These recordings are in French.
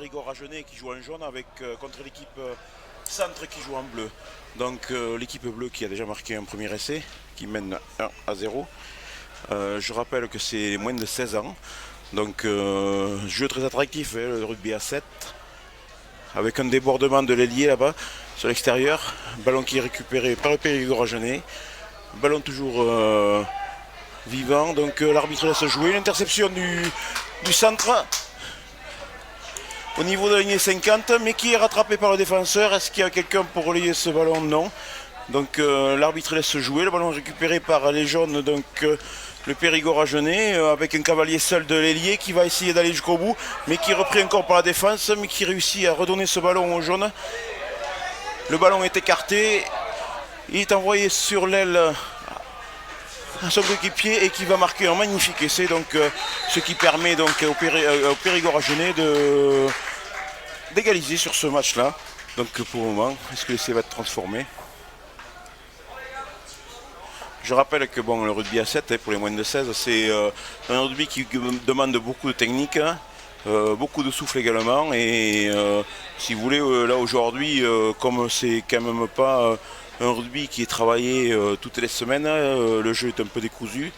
Périgord Agenais qui joue en jaune avec contre l'équipe centre qui joue en bleu. Donc l'équipe bleue qui a déjà marqué un premier essai, qui mène 1-0. Je rappelle que c'est moins de 16 ans. Donc jeu très attractif, hein, le rugby à 7. Avec un débordement de l'ailier là-bas, sur l'extérieur. Ballon qui est récupéré par le Périgord Agenais. Ballon toujours vivant. Donc l'arbitre laisse jouer. Une interception du centre au niveau de la ligne 50, mais qui est rattrapé par le défenseur. Est-ce qu'il y a quelqu'un pour relayer ce ballon? Non. Donc l'arbitre laisse jouer. Le ballon est récupéré par les jaunes. Donc le Périgord Agenais avec un cavalier seul de l'ailier qui va essayer d'aller jusqu'au bout, mais qui est repris encore par la défense, mais qui réussit à redonner ce ballon aux jaunes. Le ballon est écarté. Il est envoyé sur l'aile à son coéquipier et qui va marquer un magnifique essai. Donc ce qui permet donc au Périgord Agenais d'égaliser sur ce match-là. Donc pour le moment, est-ce que l'essai va être transformé? Je rappelle que bon, le rugby à 7 pour les moins de 16, c'est un rugby qui demande beaucoup de technique, beaucoup de souffle également. Et si vous voulez, là aujourd'hui, comme c'est quand même pas un rugby qui est travaillé toutes les semaines, le jeu est un peu décousu.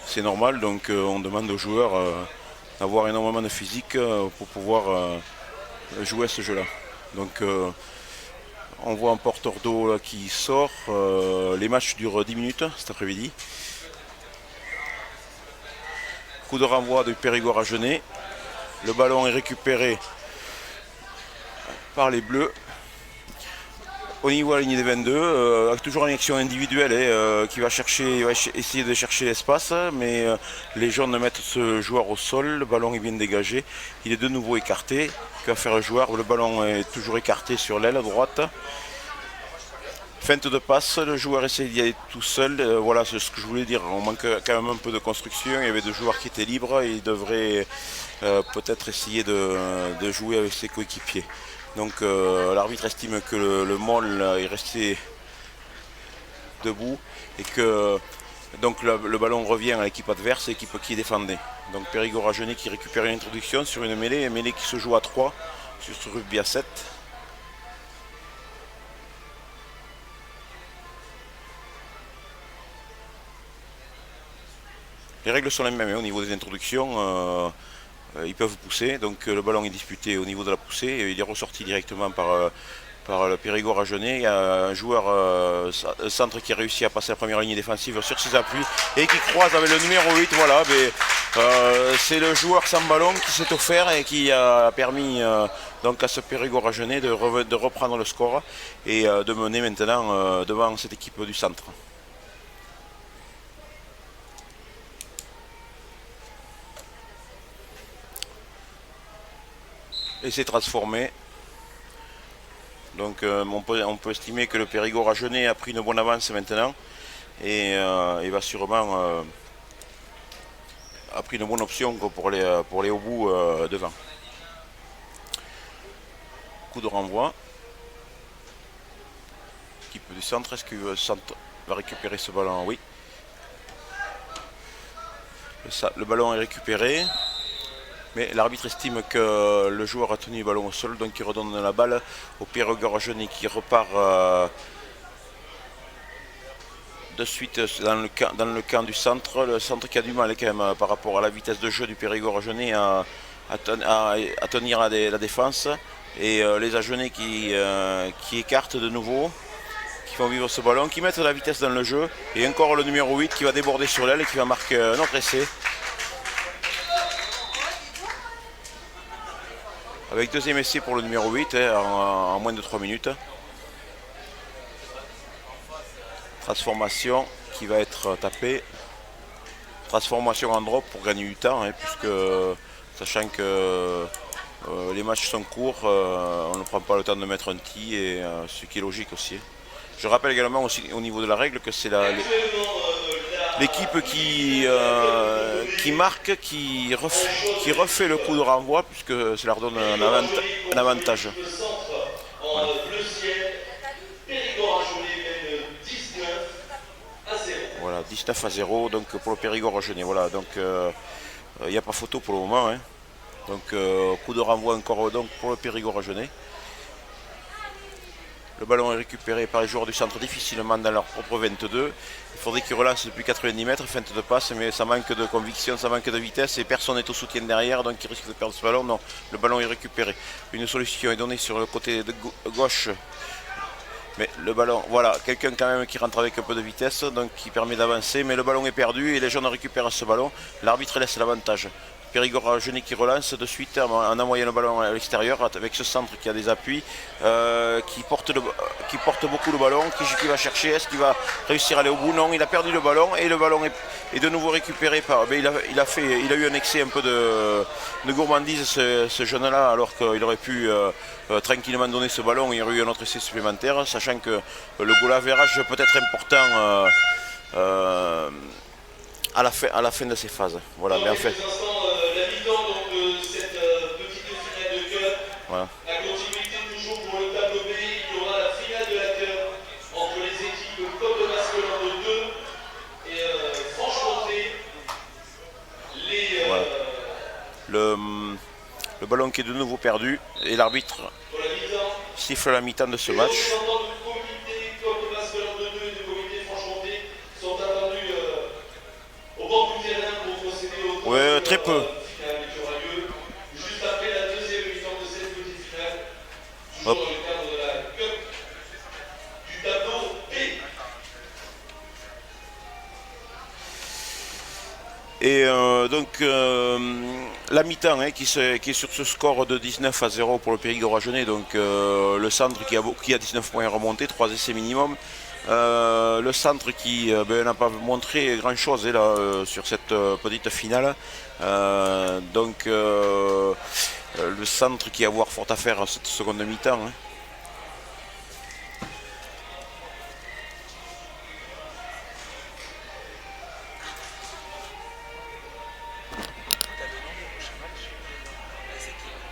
C'est normal, donc on demande aux joueurs d'avoir énormément de physique pour pouvoir jouer à ce jeu-là. Donc on voit un porteur d'eau qui sort. Les matchs durent 10 minutes cet après-midi. Coup de renvoi de Périgord Agenais. Le ballon est récupéré par les Bleus. Au niveau de la ligne des 22, avec toujours une action individuelle qui va essayer de chercher l'espace, mais les jaunes mettent ce joueur au sol. Le ballon est bien dégagé. Il est de nouveau écarté. Que va faire le joueur? Le ballon est toujours écarté sur l'aile droite. Feinte de passe, le joueur essaie d'y aller tout seul. Voilà, c'est ce que je voulais dire. On manque quand même un peu de construction. Il y avait deux joueurs qui étaient libres. Il devrait peut-être essayer de jouer avec ses coéquipiers. Donc l'arbitre estime que le Moll est resté debout et que donc le ballon revient à l'équipe adverse, l'équipe qui défendait. Donc Périgord Agenais qui récupère une introduction sur une mêlée qui se joue à 3 sur ce rugby à 7. Les règles sont les mêmes au niveau des introductions. Ils peuvent pousser, donc le ballon est disputé au niveau de la poussée et il est ressorti directement par le Périgord Agenais. Il y a un joueur centre qui a réussi à passer la première ligne défensive sur ses appuis et qui croise avec le numéro 8. Voilà, c'est le joueur sans ballon qui s'est offert et qui a permis donc à ce Périgord Agenais de reprendre le score et de mener maintenant devant cette équipe du centre. Et c'est transformé. Donc on peut estimer que le Périgord Agenais a pris une bonne avance maintenant et il va sûrement a pris une bonne option pour aller au bout devant. Coup de renvoi. Équipe du centre, est-ce que le centre va récupérer ce ballon? Oui. Le ballon est récupéré. Mais l'arbitre estime que le joueur a tenu le ballon au sol, donc il redonne la balle au Périgord Agenais qui repart de suite dans le camp du centre. Le centre qui a du mal quand même par rapport à la vitesse de jeu du Périgord Agenais à tenir la défense. Et les Agenais qui écartent de nouveau, qui font vivre ce ballon, qui mettent de la vitesse dans le jeu. Et encore le numéro 8 qui va déborder sur l'aile et qui va marquer un autre essai. Avec deuxième essai pour le numéro 8 en moins de 3 minutes. Transformation qui va être tapée. Transformation en drop pour gagner du temps, puisque sachant que les matchs sont courts, on ne prend pas le temps de mettre un tee, et ce qui est logique aussi. Je rappelle également aussi au niveau de la règle que c'est l'équipe qui marque, qui refait le coup de renvoi, puisque ça leur donne un avantage. Voilà. 19-0 donc pour le Périgord Agenais. Voilà, donc il n'y a pas photo pour le moment. Donc coup de renvoi encore donc, pour le Périgord Agenais. Le ballon est récupéré par les joueurs du centre difficilement dans leur propre 22. Il faudrait qu'ils relancent depuis 90 mètres, feinte de passe, mais ça manque de conviction, ça manque de vitesse et personne n'est au soutien derrière, donc ils risquent de perdre ce ballon. Non, le ballon est récupéré. Une solution est donnée sur le côté de gauche. Mais le ballon, voilà, quelqu'un quand même qui rentre avec un peu de vitesse, donc qui permet d'avancer, mais le ballon est perdu et les jeunes récupèrent ce ballon. L'arbitre laisse l'avantage. Périgord Agenais qui relance de suite en envoyant le ballon à l'extérieur avec ce centre qui a des appuis, qui porte beaucoup le ballon, qui va chercher, est-ce qu'il va réussir à aller au bout? Non, il a perdu le ballon et le ballon est de nouveau récupéré par. Il a eu un excès un peu de gourmandise ce jeune-là, alors qu'il aurait pu tranquillement donner ce ballon, il y aurait eu un autre essai supplémentaire, sachant que le goal average peut être important à la fin de ces phases. Voilà, mais en fait. La mi-temps de cette petite finale de Cup. Voilà. La continuité toujours pour le tableau B. Il y aura la finale de la Cup entre les équipes Côte-de-Basque-Land 2 et Franche-Comté. Voilà. Le ballon qui est de nouveau perdu et l'arbitre siffle la mi-temps de ce match. Ouais, très peu. Juste après la deuxième mi-temps de cette petite finale, toujours Hop. dans le cadre de la Cup du tableau B. Et donc la mi-temps qui est sur ce score de 19-0 pour le Périgord Agenais, donc le centre qui a 19 points remontés, 3 essais minimum. Le centre qui n'a pas montré grand chose là, sur cette petite finale. Donc le centre qui va avoir fort à faire cette seconde mi-temps. Hein.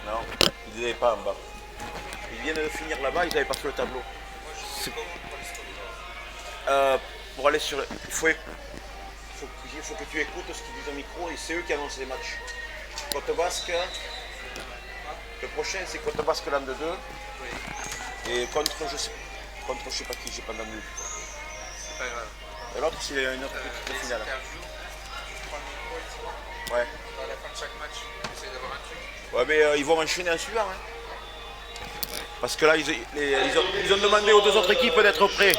Non, ils n'avaient pas en bas. Ils viennent de finir là-bas, ils n'avaient pas fait le tableau. Pour aller sur. Il faut que tu écoutes ce qu'ils disent au micro et c'est eux qui annoncent les matchs. Côte Basque. Le prochain c'est Côte Basque Land 2. Oui. Et contre je sais pas qui, j'ai pas entendu. C'est pas grave. Et l'autre c'est une autre petite finale. Ouais. À la fin de chaque match, on essaie d'avoir un truc. Ouais mais ils vont enchaîner en suivant. Hein. Parce que là ils ont demandé aux deux autres équipes d'être prêts.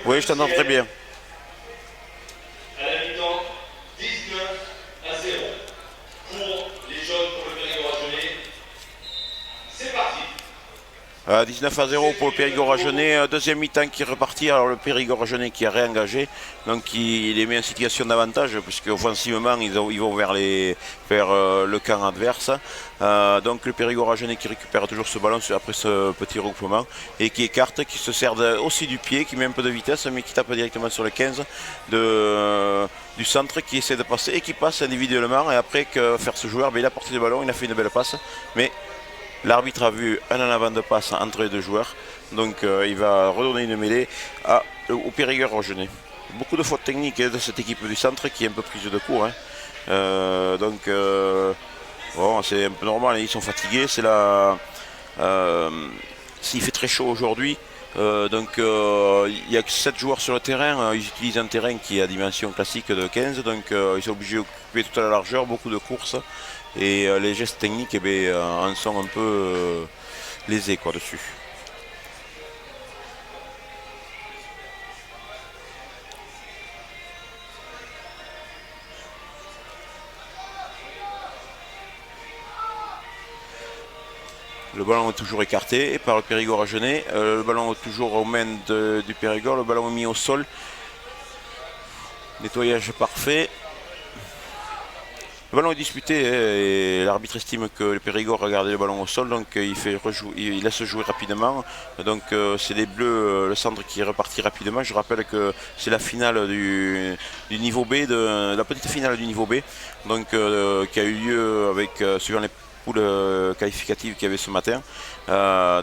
Oui, je t'entends très bien. À la mi-temps, 19-0 pour les jeunes, pour le Périgord Agenais. C'est parti. 19-0 pour le Périgord Agenais, deuxième mi-temps qui est reparti, alors le Périgord Agenais qui a réengagé, donc il les met en situation d'avantage, puisque offensivement ils vont vers le camp adverse. Donc le Périgord Agenais qui récupère toujours ce ballon après ce petit regroupement, et qui écarte, qui se sert aussi du pied, qui met un peu de vitesse, mais qui tape directement sur le 15 du centre, qui essaie de passer, et qui passe individuellement, et après que faire ce joueur, il a porté le ballon, il a fait une belle passe, mais l'arbitre a vu un en avant de passe entre les deux joueurs, donc il va redonner une mêlée au Périgord Agenais. Beaucoup de fautes techniques de cette équipe du centre qui est un peu prise de court. Hein. Donc bon, c'est un peu normal, ils sont fatigués. S'il fait très chaud aujourd'hui, donc il n'y a que 7 joueurs sur le terrain, ils utilisent un terrain qui est à dimension classique de 15, donc ils sont obligés d'occuper toute la largeur, beaucoup de courses. Et les gestes techniques en sont un peu lésés dessus. Le ballon est toujours écarté par le Périgord Agenais. Le ballon est toujours aux mains du Périgord. Le ballon est mis au sol. Nettoyage parfait. Le ballon est disputé et l'arbitre estime que le Périgord a gardé le ballon au sol, donc il laisse jouer rapidement. Donc c'est les Bleus, le centre qui est reparti rapidement. Je rappelle que c'est la finale du niveau B, la petite finale du niveau B, donc qui a eu lieu avec suivant poules qualificatives qu'il y avait ce matin.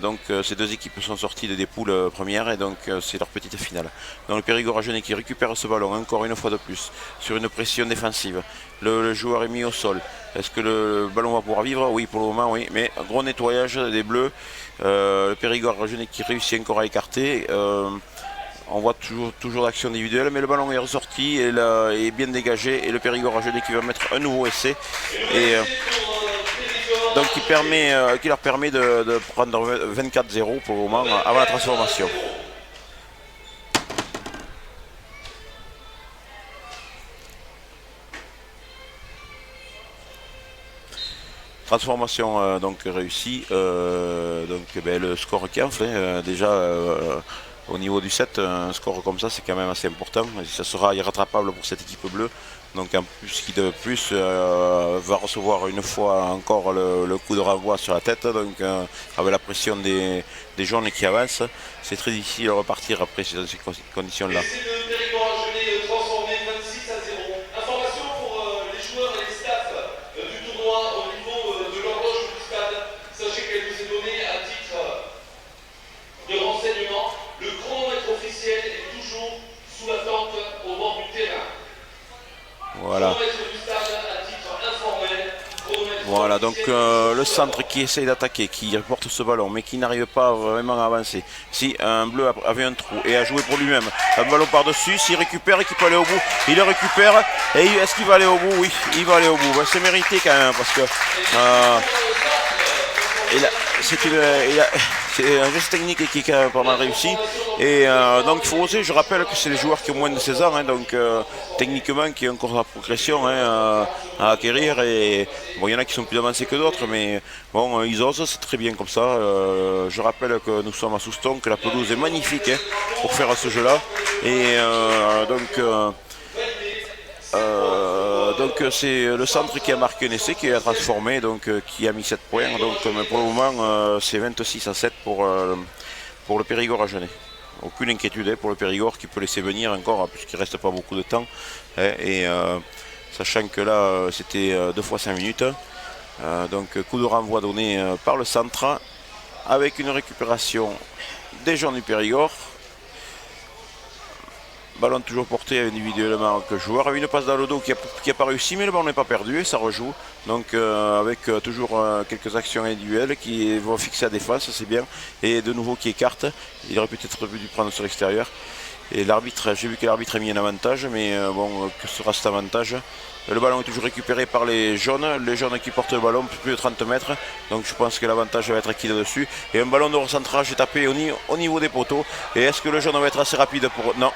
Donc ces deux équipes sont sorties des poules premières et donc c'est leur petite finale. Donc le Périgord Agenais qui récupère ce ballon encore une fois de plus sur une pression défensive. Le joueur est mis au sol. Est-ce que le ballon va pouvoir vivre? Oui, pour le moment, oui. Mais gros nettoyage des Bleus. Le Périgord Agenais qui réussit encore à écarter. On voit toujours l'action individuelle, mais le ballon est ressorti et est bien dégagé. Et le Périgord Agenais qui va mettre un nouveau essai. Et donc qui leur permet de prendre 24-0 pour le moment avant la transformation. Transformation donc réussie. Le score qui enfle déjà au niveau du 7, un score comme ça c'est quand même assez important. Ça sera irrattrapable pour cette équipe bleue. Donc en plus qui de plus va recevoir une fois encore le coup de renvoi sur la tête. Donc avec la pression des jaunes qui avancent, c'est très difficile de repartir après dans ces conditions-là. Voilà, donc le centre qui essaye d'attaquer, qui reporte ce ballon, mais qui n'arrive pas vraiment à avancer. Si un bleu avait un trou et a joué pour lui-même, un ballon par-dessus, s'il récupère et qu'il peut aller au bout, il le récupère. Et est-ce qu'il va aller au bout? Oui, il va aller au bout. C'est mérité quand même, parce que c'est un geste technique qui est quand même pas mal réussi. Et donc il faut oser, je rappelle que c'est des joueurs qui ont moins de 16 ans, donc techniquement qui ont encore la progression à acquérir. Et bon, il y en a qui sont plus avancés que d'autres, mais bon, ils osent, c'est très bien comme ça. Je rappelle que nous sommes à Souston, que la pelouse est magnifique pour faire ce jeu-là. Et donc c'est le centre qui a marqué un essai, qui a transformé, donc qui a mis 7 points. Donc pour le moment c'est 26-7 pour le Périgord Agenais. Aucune inquiétude pour le Périgord qui peut laisser venir encore puisqu'il ne reste pas beaucoup de temps. Sachant que là c'était 2 fois 5 minutes. Donc coup de renvoi donné par le centre avec une récupération des jaunes du Périgord. Ballon toujours porté individuellement avec le joueur, avec une passe dans le dos qui n'a pas réussi, mais le ballon n'est pas perdu et ça rejoue. Donc avec toujours quelques actions individuelles qui vont fixer la défense, c'est bien. Et de nouveau qui écarte, il aurait peut-être dû prendre sur l'extérieur. Et l'arbitre, j'ai vu que l'arbitre a mis un avantage, mais bon, que sera cet avantage? Le ballon est toujours récupéré par les jaunes qui portent le ballon plus de 30 mètres. Donc je pense que l'avantage va être acquis là-dessus. Et un ballon de recentrage est tapé au niveau des poteaux. Et est-ce que le jaune va être assez rapide pour... Non.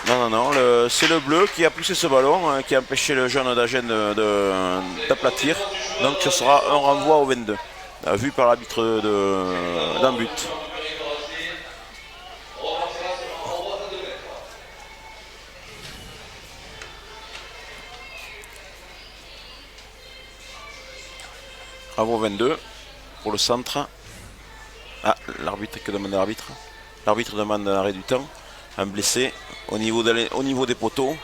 Non, c'est le bleu qui a poussé ce ballon, qui a empêché le jaune d'Agen d'aplatir. Donc ce sera un renvoi au 22, vu par l'arbitre d'un but. Renvoi 22 pour le centre. Ah, l'arbitre, que demande l'arbitre? L'arbitre demande un arrêt du temps. Un blessé au niveau des poteaux,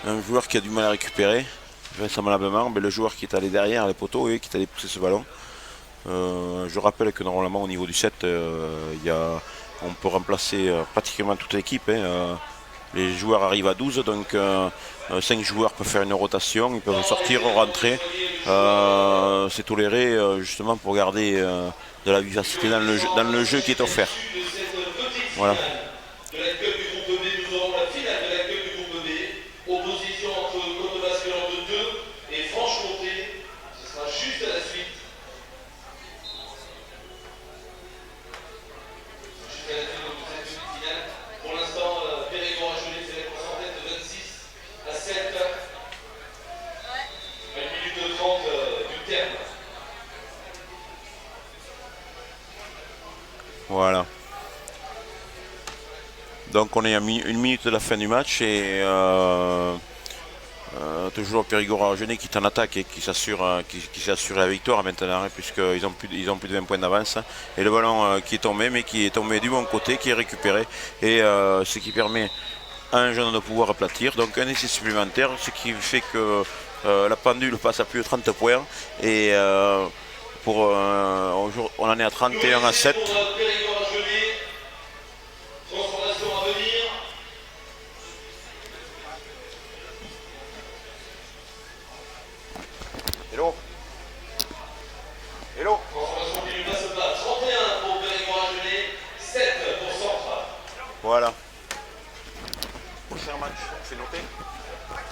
un joueur qui a du mal à récupérer, vraisemblablement, mais le joueur qui est allé derrière les poteaux et qui est allé pousser ce ballon. Je rappelle que normalement au niveau du 7, on peut remplacer pratiquement toute l'équipe. Les joueurs arrivent à 12, donc 5 joueurs peuvent faire une rotation, ils peuvent sortir, rentrer. C'est toléré justement pour garder de la vivacité dans le jeu qui est offert. Voilà. Voilà. Donc on est à 1 minute de la fin du match et toujours Périgord Agenais qui est en attaque et qui s'assure la victoire maintenant, puisqu'ils ont plus de 20 points d'avance. Et le ballon qui est tombé, mais qui est tombé du bon côté, qui est récupéré. Et ce qui permet un jaune de pouvoir aplatir, donc un essai supplémentaire, ce qui fait que la pendule passe à plus de 30 points et on en est à 31 à 7. Transformation à venir. Hello. Hello. Transformation qui ne passe pas. 31 pour Périgord-Agenais, 7 pour Central. Voilà. Prochain match, c'est noté.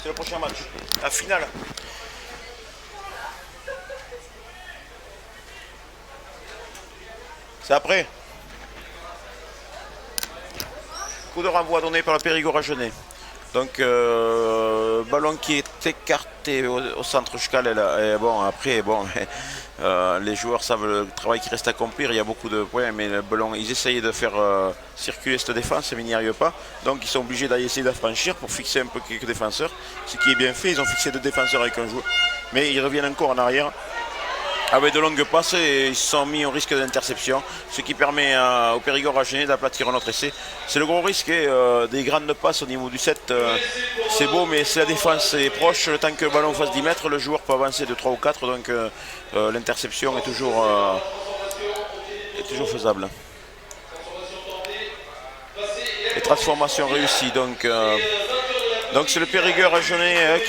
C'est le prochain match. La finale. C'est après. Coup de renvoi donné par le Périgord-Agenais. Donc ballon qui est écarté au centre Schcal. Et bon, après, bon, les joueurs savent le travail qui reste à accomplir. Il y a beaucoup de points, mais le ballon, ils essayent de faire circuler cette défense, mais ils n'y arrivent pas. Donc ils sont obligés d'aller essayer d'affranchir pour fixer un peu quelques défenseurs. Ce qui est bien fait, ils ont fixé 2 défenseurs avec un joueur. Mais ils reviennent encore en arrière avec de longues passes et ils se sont mis au risque d'interception, ce qui permet au Périgord-Agenais d'aplatir un autre essai. C'est le gros risque, des grandes passes au niveau du 7, c'est beau, mais si la défense est proche, le temps que le ballon fasse 10 mètres, le joueur peut avancer de 3 ou 4, donc l'interception est toujours faisable. Et transformation réussie, donc c'est le Périgord-Agenais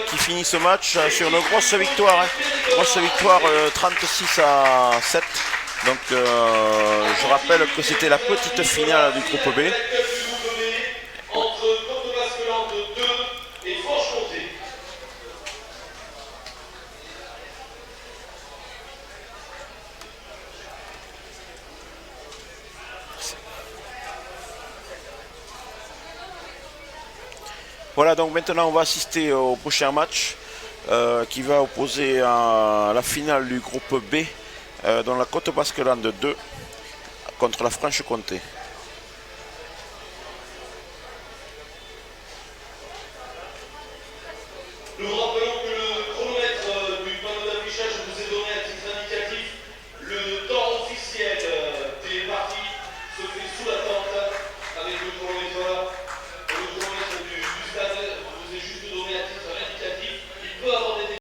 qui finit ce match sur une grosse victoire. Grosse victoire 36 à 7. Donc je rappelle que c'était la petite finale du groupe B. Entre Coteau-Basculant 2 et Franche-Comté. Voilà, donc maintenant on va assister au prochain match qui va opposer à la finale du groupe B dans la Coteau-Basculant 2 contre la Franche-Comté. Nous rappelons